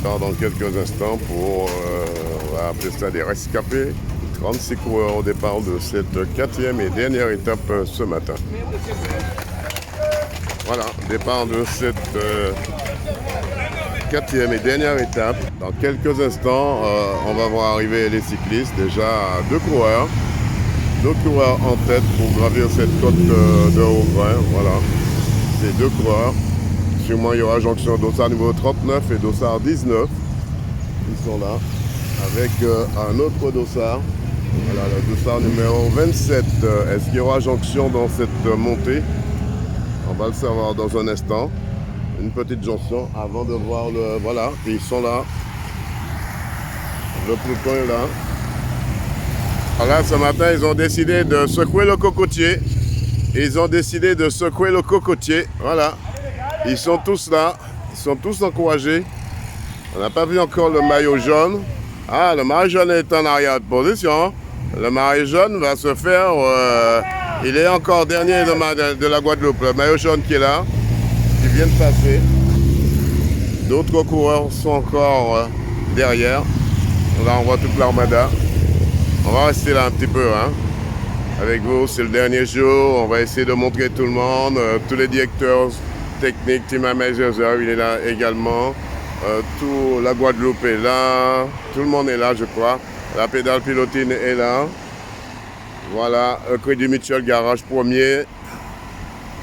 départ dans quelques instants pour, on va appeler ça des rescapés. 36 coureurs au départ de cette 4e et dernière étape ce matin. Voilà, départ de cette 4e et dernière étape. Dans quelques instants, on va voir arriver les cyclistes. Déjà deux coureurs en tête pour gravir cette côte de Haut-Grain. Voilà, c'est deux coureurs. Sûrement il y aura jonction dossard numéro 39 et dossard 19. Ils sont là avec un autre dossard. Voilà, le dossard numéro 27. Est-ce qu'il y aura jonction dans cette montée? On va le savoir dans un instant. Une petite jonction avant de voir le... Voilà, ils sont là. Le peloton est là. Voilà, ce matin, ils ont décidé de secouer le cocotier. Voilà. Ils sont tous là. Ils sont tous encouragés. On n'a pas vu encore le maillot jaune. Ah, le maillot jaune est en arrière de position. Le maillot jaune va se faire... il est encore dernier de la Guadeloupe. Le maillot jaune qui est là, qui vient de passer. D'autres coureurs sont encore derrière. Là, on voit toute l'armada. On va rester là un petit peu. Hein. Avec vous, c'est le dernier jour. On va essayer de montrer tout le monde. Tous les directeurs techniques, Team Manager, il est là également. Tout la Guadeloupe est là. Tout le monde est là, je crois. La pédale pilotine est là. Voilà, Crédit Mutuel Garage premier.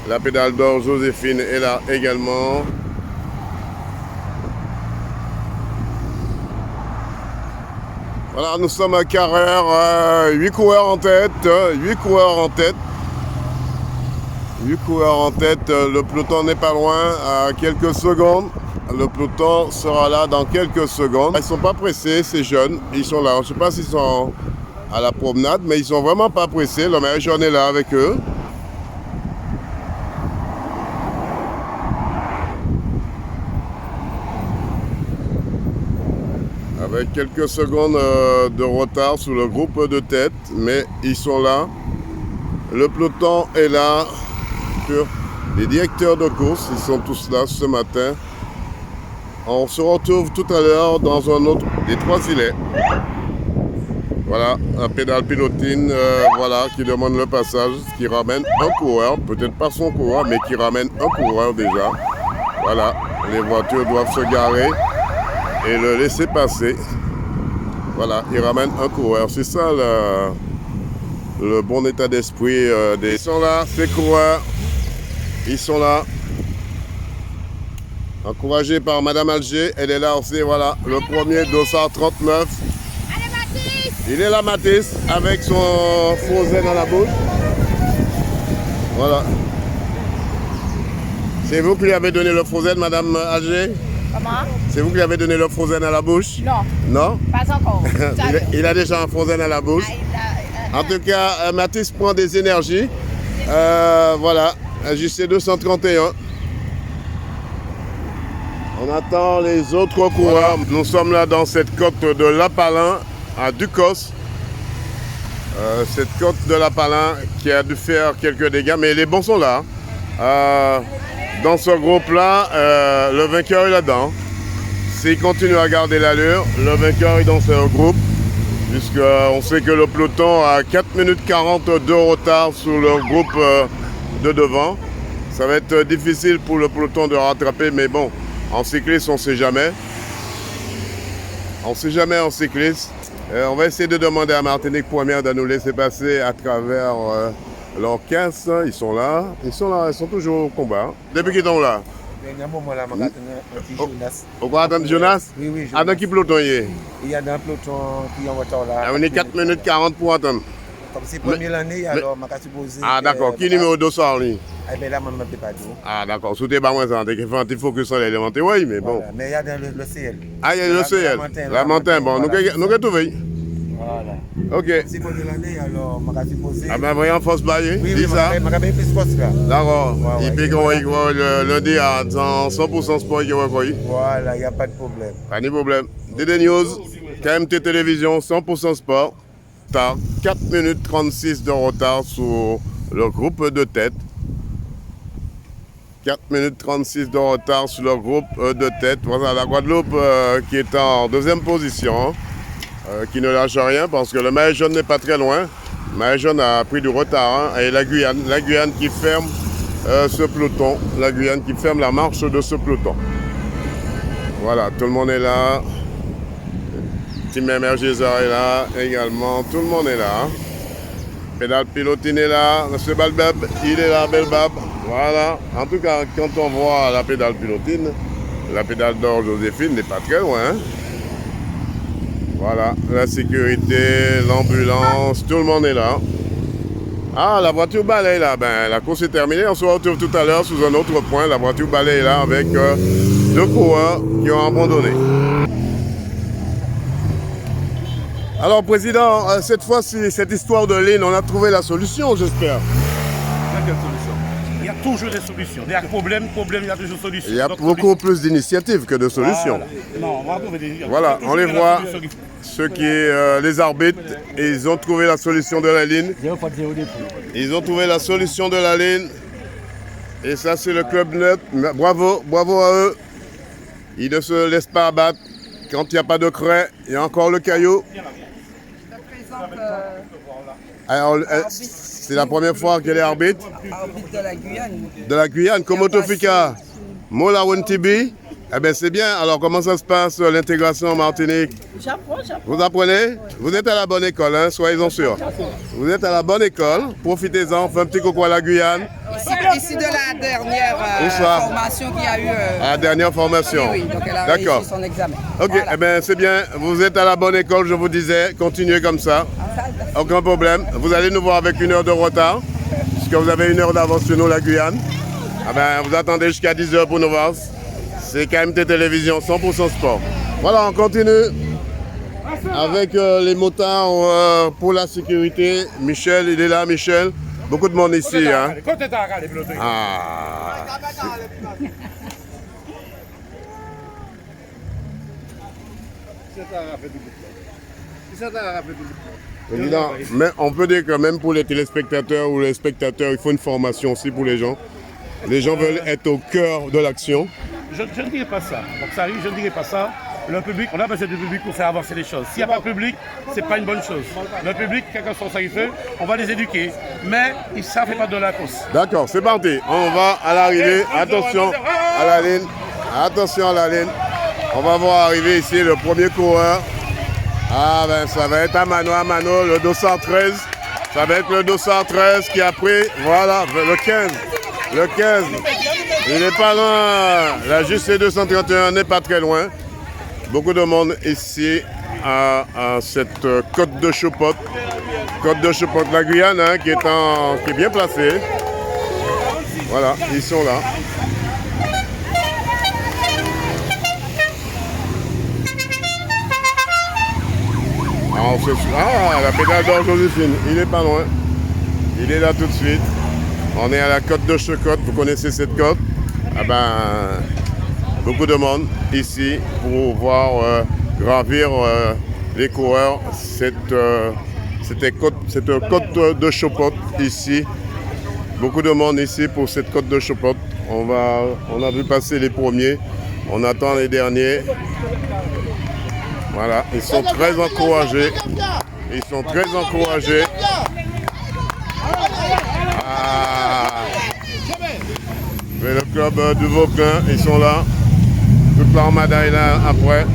La pédale d'or Joséphine est là également. Voilà, nous sommes à Carrère, 8 coureurs en tête. Le peloton n'est pas loin, à quelques secondes. Le peloton sera là dans quelques secondes. Ils ne sont pas pressés, ces jeunes. Ils sont là. Je ne sais pas s'ils sont à la promenade, mais ils ne sont vraiment pas pressés. Le maillot jaune est là avec eux. Avec quelques secondes de retard sur le groupe de tête, mais ils sont là. Le peloton est là. Les directeurs de course, ils sont tous là ce matin. On se retrouve tout à l'heure dans un autre des 3 îlets. Voilà, la pédale pilotine, voilà, qui demande le passage, qui ramène un coureur, peut-être pas son coureur, mais qui ramène un coureur déjà. Voilà, les voitures doivent se garer et le laisser passer. Voilà, il ramène un coureur. C'est ça le bon état d'esprit des... Ils sont là, ces coureurs. Ils sont là. Encouragé par Madame Alger, elle est là aussi, voilà, le premier dossard 39. Il est là, Mathis, avec son frozen à la bouche. Voilà. C'est vous qui lui avez donné le frozen, Madame Alger? Comment? C'est vous qui lui avez donné le frozen à la bouche? Non. Non? Pas encore. il a déjà un frozen à la bouche. En tout cas, Mathis prend des énergies. Voilà, JC 231. On attend les autres coureurs. Nous sommes là dans cette côte de Lapalin, à Ducos. Cette côte de Lapalin qui a dû faire quelques dégâts, mais les bons sont là. Dans ce groupe-là, le vainqueur est là-dedans. S'il continue à garder l'allure, le vainqueur est dans ce groupe. Puisqu'on sait que le peloton a 4 minutes 40 de retard sur le groupe de devant. Ça va être difficile pour le peloton de rattraper, mais bon. En cycliste, on ne sait jamais. On ne sait jamais en cycliste. On va essayer de demander à Martinique Première de nous laisser passer à travers l'orchestre. Ils sont là, ils sont toujours au combat. Depuis qu'ils sont là. On va attendre Jonas? Oui, oui. Ah, dans quel peloton il est? Il y a un peloton qui est en retard là. On est 4 minutes 40 pour attendre. Comme c'est la première année, alors je suis supposé. Ah, d'accord. Qui numéro 200 lui? Eh bien là, je ne peux pas dire. Ah, d'accord. Sous tes barres, ça, tu fais un petit focus sur l'élémentaire, oui, mais bon. Voilà. Mais il y a dans le CL. Ah, il y a le CL. La montagne, bon, nous avons trouvé. Voilà. Ok. C'est pour l'année, alors je suis supposé. Ah, ben, voyons, force bailler. Oui, Dis oui, ça. je vais plus sport là. D'accord. Ouais, Il peut qu'on le lundi à 100% sport qui va recueillir. Voilà, il n'y a pas de problème. Pas de problème. DD News, KMT Télévision, 100% sport. T'as 4 minutes 36 de retard sur le groupe de tête. 4 minutes 36 de retard sur le groupe de tête. Voilà la Guadeloupe qui est en deuxième position, qui ne lâche rien parce que le maillot jaune n'est pas très loin. Le maillot jaune a pris du retard, hein, et la Guyane qui ferme ce peloton. La Guyane qui ferme la marche de ce peloton. Voilà, tout le monde est là. Tim Emergézard est là également. Tout le monde est là. Pédale pilotine est là. Monsieur Balbab, il est là, Belbab. Voilà. En tout cas, quand on voit la pédale pilotine, la pédale d'or Joséphine n'est pas très loin. Voilà, la sécurité, l'ambulance, tout le monde est là. Ah, la voiture balai est là. Ben, la course est terminée. On se retrouve tout à l'heure sous un autre point. La voiture balai est là avec 2 coureurs qui ont abandonné. Alors, Président, cette fois-ci, cette histoire de ligne, on a trouvé la solution, j'espère. Quelle solution? Il y a toujours des solutions. Il y a problème, il y a toujours solution. Il y a beaucoup plus d'initiatives que de solutions. Voilà. Non, on va trouver des... Voilà, on les voit, ceux qui, les arbitres, ils ont trouvé la solution de la ligne. Ils ont trouvé la solution de la ligne. Et ça, c'est le club neutre. Bravo, bravo à eux. Ils ne se laissent pas abattre. Quand il n'y a pas de craie, il y a encore le caillou. Alors, c'est la première fois qu'elle est arbitre. Arbitre de la Guyane. De la Guyane, Komoto Fika, Mola Wentibi. Eh bien, c'est bien. Alors, comment ça se passe, l'intégration en Martinique? J'apprends. Vous apprenez? Vous êtes à la bonne école, hein, soyez-en sûrs. Vous êtes à la bonne école. Profitez-en, faites un petit coucou à la Guyane. Ici de la dernière formation qu'il y a eu. À la dernière formation. Oui, donc elle a D'accord. réussi son examen. Ok, Voilà. eh bien, c'est bien. Vous êtes à la bonne école, je vous disais. Continuez comme ça. Aucun problème. Vous allez nous voir avec 1 heure de retard, puisque vous avez 1 heure d'avance sur nous, la Guyane. Ah ben, vous attendez jusqu'à 10 heures pour nous voir. C'est KMT Télévision, 100% sport. Voilà, on continue avec les motards pour la sécurité. Michel, il est là, Michel. Beaucoup de monde ici. Hein. Ah. Président, mais on peut dire que même pour les téléspectateurs ou les spectateurs, il faut une formation aussi pour les gens. Les gens veulent être au cœur de l'action. Je ne dirais pas ça. Donc ça arrive, je ne dirais pas ça. Le public, on a besoin du public pour faire avancer les choses. S'il n'y a pas de public, ce n'est pas une bonne chose. Le public, quelqu'un soit ça il fait, on va les éduquer. Mais ils ne savent pas de la course. D'accord, c'est parti. On va à l'arrivée. Attention à la ligne. Attention à la ligne. On va voir arriver ici le premier coureur. Ah ben ça va être Amano, le 213. Ça va être le 213 qui a pris, voilà, le 15. Le 15. Il n'est pas loin. La JC 231 n'est pas très loin. Beaucoup de monde ici à cette côte de Choupotte. Côte de Choupotte, la Guyane, hein, qui est bien placée. Voilà, ils sont là. Ah, la pédale d'or Joséphine, il n'est pas loin. Il est là tout de suite. On est à la côte de Checotte, vous connaissez cette côte? Ah ben, beaucoup de monde ici pour voir gravir les coureurs cette côte de Checotte ici. Beaucoup de monde ici pour cette côte de Checotte. On a vu passer les premiers, on attend les derniers. Voilà, ils sont très encouragés. Ils sont très encouragés. Ah. Mais le club du Vauclin, ils sont là. Toute l'armada est là après.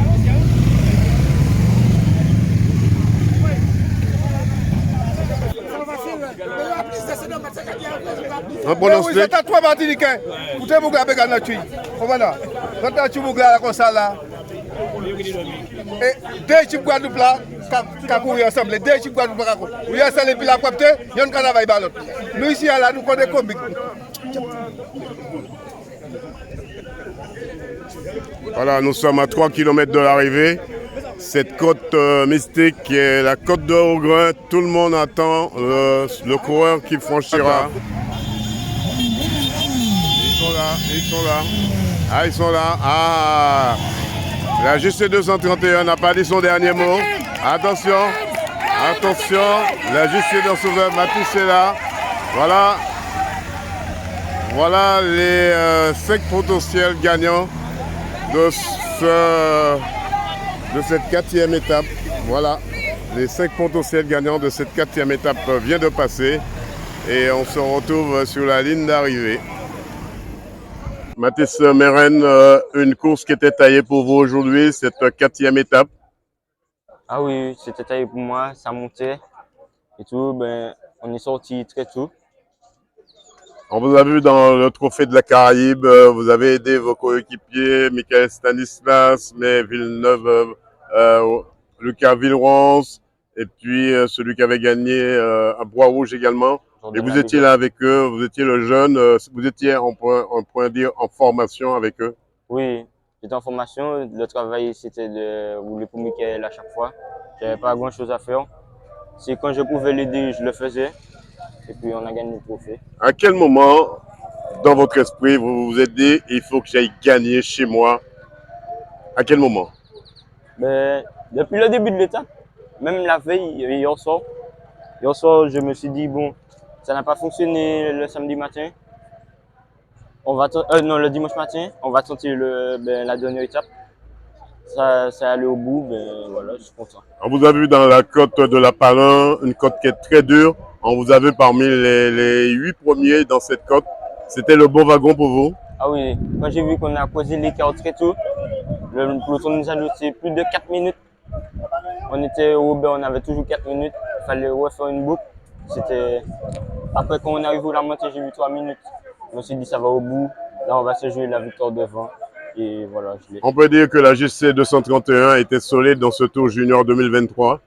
Un pronostic. Vous êtes à 3 Martiniquais. Vous êtes à la nature. Voilà. Vous êtes à la comme ça là. Et deux équipes Guadeloupe là, qui courent ensemble. Deux équipes Guadeloupe là, vous y allez et puis la propre, il y a un carnaval ballot. Nous ici là, nous connaissons comique. Voilà, nous sommes à 3 km de l'arrivée. Cette côte mystique qui est la côte de Haut-Grain, tout le monde attend le coureur qui franchira. Ils sont là, ils sont là. Ah, ils sont là. Ah, la JC 231 n'a pas dit son dernier mot. Attention, attention. La JC 231 Matisse est là. Voilà. Voilà les 5 potentiels gagnants de, de cette 4e étape. Voilà, les 5 potentiels gagnants de cette 4e étape viennent de passer et on se retrouve sur la ligne d'arrivée. Mathis Meren, une course qui était taillée pour vous aujourd'hui, cette 4e étape. Ah oui, c'était taillé pour moi, ça montait et tout. Ben, on est sorti très tôt. On vous a vu dans le trophée de la Caraïbe, vous avez aidé vos coéquipiers, Michael Stanislas, mais Villeneuve, Lucas Villeronce, et puis celui qui avait gagné à Bois-Rouge également. Et vous étiez là avec eux, vous étiez le jeune, vous étiez en formation avec eux. Oui, j'étais en formation. Le travail, c'était de rouler pour Michael à chaque fois. J'avais pas grand chose à faire. C'est quand je pouvais l'aider, je le faisais. Et puis on a gagné le trophée. À quel moment, dans votre esprit, vous vous êtes dit, il faut que j'aille gagner chez moi? À quel moment? Ben, depuis le début de l'étape, même la veille, hier soir, je me suis dit, bon, ça n'a pas fonctionné le samedi matin. Non, le dimanche matin, on va tenter la dernière étape. Ça allait au bout, ben voilà, je suis content. On vous a vu dans la côte de la Palin, une côte qui est très dure. On vous a vu parmi les 8 premiers dans cette côte. C'était le bon wagon pour vous? Ah oui, quand j'ai vu qu'on a posé l'écart très tôt, le peloton nous a laissé plus de 4 minutes. On était au Roubaix, on avait toujours 4 minutes. Il fallait refaire une boucle. Après, quand on arrive à la montée, j'ai vu 3 minutes. Je me suis dit, ça va au bout. Là, on va se jouer la victoire devant. Et voilà, je l'ai. On peut dire que la GC 231 était solide dans ce Tour Junior 2023.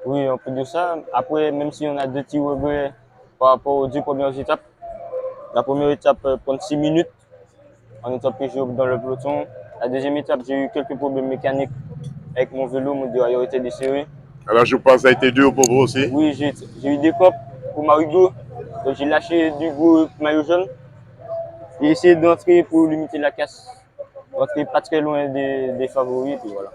Oui, on peut dire ça. Après, même si on a 2 petits regrets par rapport aux 2 premières étapes. La première étape prend 6 minutes. On est empêché dans le peloton. La deuxième étape, j'ai eu quelques problèmes mécaniques avec mon vélo. Mon dérailleur était desserré. Alors je pense que ça a été dur pour vous aussi? Oui, j'ai eu des copes pour Marigo. Donc j'ai lâché du gros maillot jaune. J'ai essayé d'entrer pour limiter la casse. Rentrer pas très loin des favoris. Puis voilà.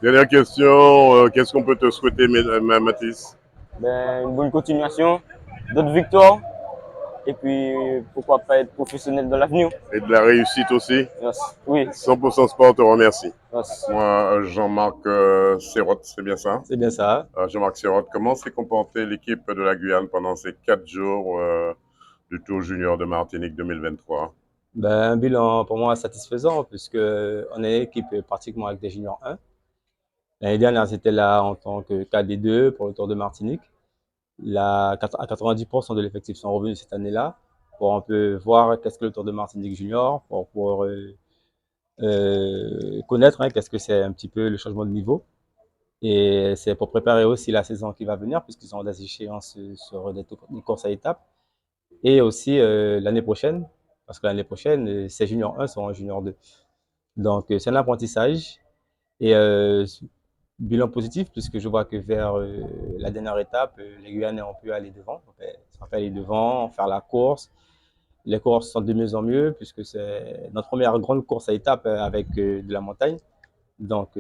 Dernière question, qu'est-ce qu'on peut te souhaiter, Mathis? Ben, une bonne continuation, d'autres victoires. Et puis, pourquoi pas être professionnel dans l'avenir. Et de la réussite aussi? Yes. Oui. 100% Sport te remercie. Yes. Moi, Jean-Marc Serrotte, c'est bien ça? C'est bien ça. Jean-Marc Serrotte, comment s'est comportée l'équipe de la Guyane pendant ces 4 jours du Tour Junior de Martinique 2023? Ben, un bilan pour moi satisfaisant, puisque on est une équipe pratiquement avec des juniors 1. L'année dernière, c'était là en tant que KD2 pour le Tour de Martinique. Là, à 90% de l'effectif sont revenus cette année-là pour un peu voir qu'est-ce que le Tour de Martinique Junior, pour pouvoir connaître qu'est-ce que c'est un petit peu le changement de niveau. Et c'est pour préparer aussi la saison qui va venir, puisqu'ils ont des échéances sur des courses à étapes. Et aussi l'année prochaine, parce que l'année prochaine, ces juniors 1 seront juniors 2. Donc, c'est un apprentissage. Et bilan positif, puisque je vois que vers la dernière étape, les Guyanais ont pu aller devant. Ils ont pu aller devant, faire la course. Les courses sont de mieux en mieux, puisque c'est notre première grande course à étapes avec de la montagne. Donc,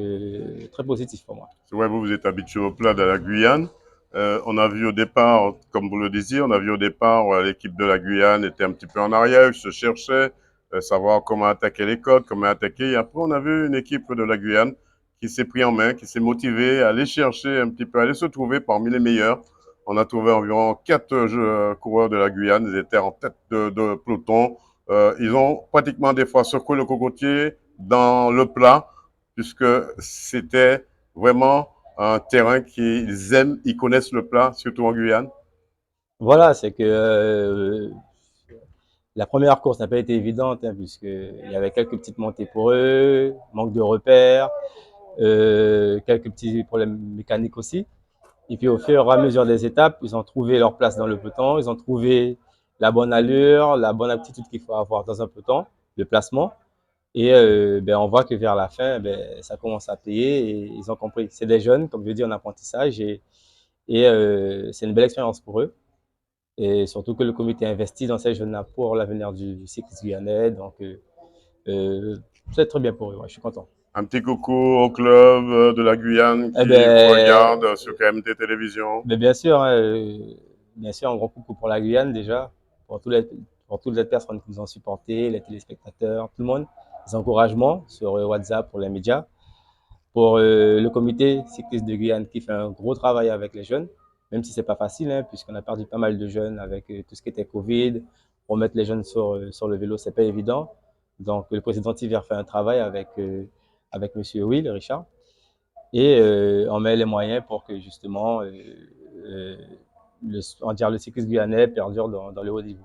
très positif pour moi. Ouais, vous êtes habitué au plat de la Guyane. On a vu au départ, comme vous le disiez, on a vu au départ l'équipe de la Guyane était un petit peu en arrière, se cherchait, savoir comment attaquer les côtes, comment attaquer. Et après, on a vu une équipe de la Guyane qui s'est pris en main, qui s'est motivée à aller chercher un petit peu, à aller se trouver parmi les meilleurs. On a trouvé environ 4 coureurs de la Guyane, ils étaient en tête de peloton. Ils ont pratiquement des fois secoué le cocotier dans le plat, puisque c'était vraiment un terrain qu'ils aiment, ils connaissent le plat, surtout en Guyane. Voilà, c'est que la première course n'a pas été évidente, puisqu'il y avait quelques petites montées pour eux, manque de repères, quelques petits problèmes mécaniques aussi. Et puis au fur et à mesure des étapes, ils ont trouvé leur place dans le peloton, ils ont trouvé la bonne allure, la bonne aptitude qu'il faut avoir dans un peloton, le placement. Et on voit que vers la fin, ça commence à payer et ils ont compris. C'est des jeunes, comme je dis, en apprentissage et c'est une belle expérience pour eux. Et surtout que le comité investit dans ces jeunes-là pour l'avenir du cyclisme guyanais. Donc, c'est très bien pour eux, ouais, je suis content. Un petit coucou au club de la Guyane qui vous regarde sur KMT Télévision. Bien sûr, un grand coucou pour la Guyane déjà, pour tous pour toutes les personnes qui nous ont supportés, les téléspectateurs, tout le monde, les encouragements sur WhatsApp pour les médias, pour le comité cycliste de Guyane qui fait un gros travail avec les jeunes, même si c'est pas facile, hein, puisqu'on a perdu pas mal de jeunes avec tout ce qui était Covid. Remettre les jeunes sur le vélo, c'est pas évident. Donc le président Tiver fait un travail avec Monsieur Will, Richard, et on met les moyens pour que justement le cyclisme guyanais perdure dans le haut niveau.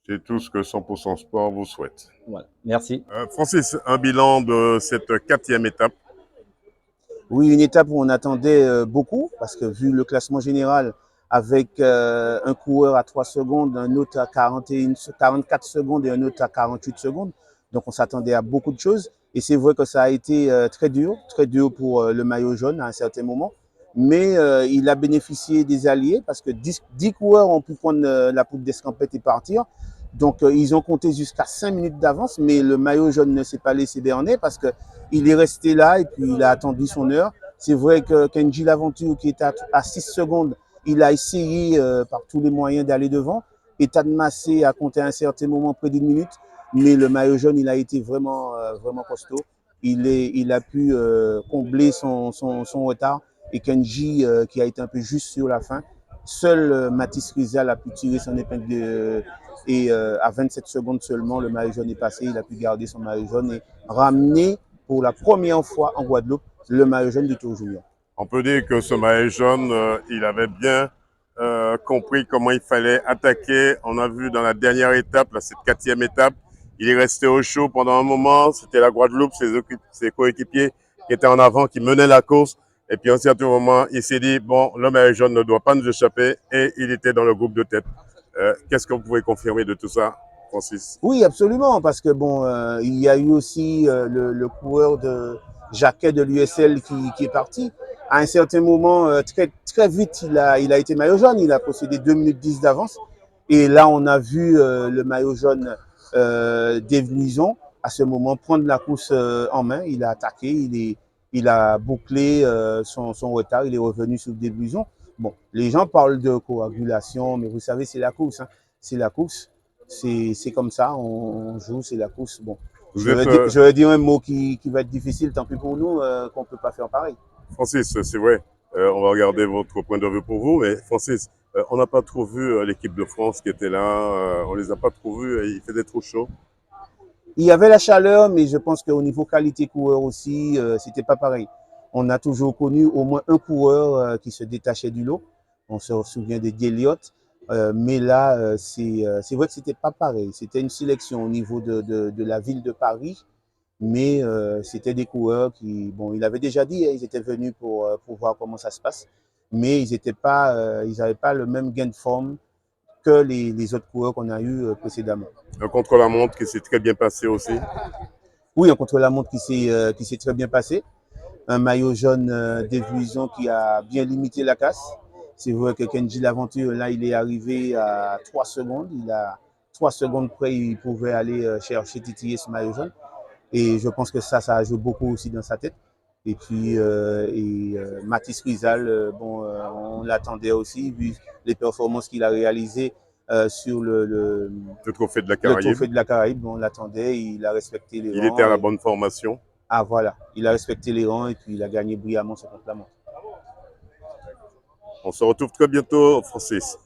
C'est tout ce que 100% Sport vous souhaite. Voilà. Merci. Francis, un bilan de cette 4e étape. Oui, une étape où on attendait beaucoup, parce que vu le classement général, avec un coureur à 3 secondes, un autre à 44 secondes et un autre à 48 secondes. Donc on s'attendait à beaucoup de choses. Et c'est vrai que ça a été très dur pour le maillot jaune à un certain moment. Mais il a bénéficié des alliés, parce que 10 coureurs ont pu prendre la poutre d'escampette et partir. Donc ils ont compté jusqu'à 5 minutes d'avance, mais le maillot jaune ne s'est pas laissé berner parce qu'il est resté là et puis il a attendu son heure. C'est vrai que Kenji Laventure, qui était à 6 secondes, il a essayé par tous les moyens d'aller devant. Ethan Massé a compté à un certain moment près d'une minute, mais le maillot jaune, il a été vraiment costaud. Il a pu combler son retard, et Kenji, qui a été un peu juste sur la fin. Seul Mathis Rizal a pu tirer son épingle et à 27 secondes seulement, le maillot jaune est passé. Il a pu garder son maillot jaune et ramener pour la première fois en Guadeloupe le maillot jaune du Tour Junior. On peut dire que ce maillot jaune, il avait bien compris comment il fallait attaquer. On a vu dans la dernière étape, là, cette 4e étape, il est resté au chaud pendant un moment. C'était la Guadeloupe, ses coéquipiers qui étaient en avant, qui menaient la course. Et puis, à un certain moment, il s'est dit, bon, le maillot jaune ne doit pas nous échapper. Et il était dans le groupe de tête. Qu'est-ce que vous pouvez confirmer de tout ça, Francis? Oui, absolument, parce que bon, il y a eu aussi le coureur de Jacquet de l'USL qui est parti. À un certain moment, très vite, il a été maillot jaune. Il a possédé 2 minutes 10 d'avance. Et là, on a vu le maillot jaune Dave Luison, à ce moment, prendre la course en main. Il a attaqué, il a bouclé son retard. Il est revenu sur Dave Luison. Bon, les gens parlent de coagulation, mais vous savez, c'est la course. Hein. C'est la course. C'est comme ça, on joue, c'est la course. Bon, je vais dire un mot qui va être difficile, tant pis pour nous, qu'on ne peut pas faire pareil. Francis, c'est vrai, on va regarder votre point de vue pour vous, mais Francis, on n'a pas trop vu l'équipe de France qui était là, on les a pas trop vus, il faisait trop chaud. Il y avait la chaleur, mais je pense qu'au niveau qualité coureur aussi, c'était pas pareil. On a toujours connu au moins un coureur qui se détachait du lot. On se souvient de Guéliot. Mais là, c'est vrai que c'était pas pareil. C'était une sélection au niveau de la ville de Paris, mais c'était des coureurs qui, bon, il avait déjà dit, ils étaient venus pour voir comment ça se passe, mais ils n'avaient pas le même gain de forme que les autres coureurs qu'on a eu précédemment. Un contre-la-montre qui s'est très bien passé aussi. Oui, un contre-la-montre qui s'est très bien passé. Un maillot jaune d'Évolution qui a bien limité la casse. C'est vrai que Kenji Laventure, là, il est arrivé à 3 secondes. Il a 3 secondes près, il pouvait aller chercher, titiller ce maillot jaune. Et je pense que ça a joué beaucoup aussi dans sa tête. Et puis, Mathis Rizal, on l'attendait aussi, vu les performances qu'il a réalisées sur le trophée de la Caraïbe. Le trophée de la Caraïbe, on l'attendait, il a respecté les rangs. Il était à la bonne formation. Ah voilà, il a respecté les rangs et puis il a gagné brillamment ce contre-la-montre. On se retrouve très bientôt, Francis.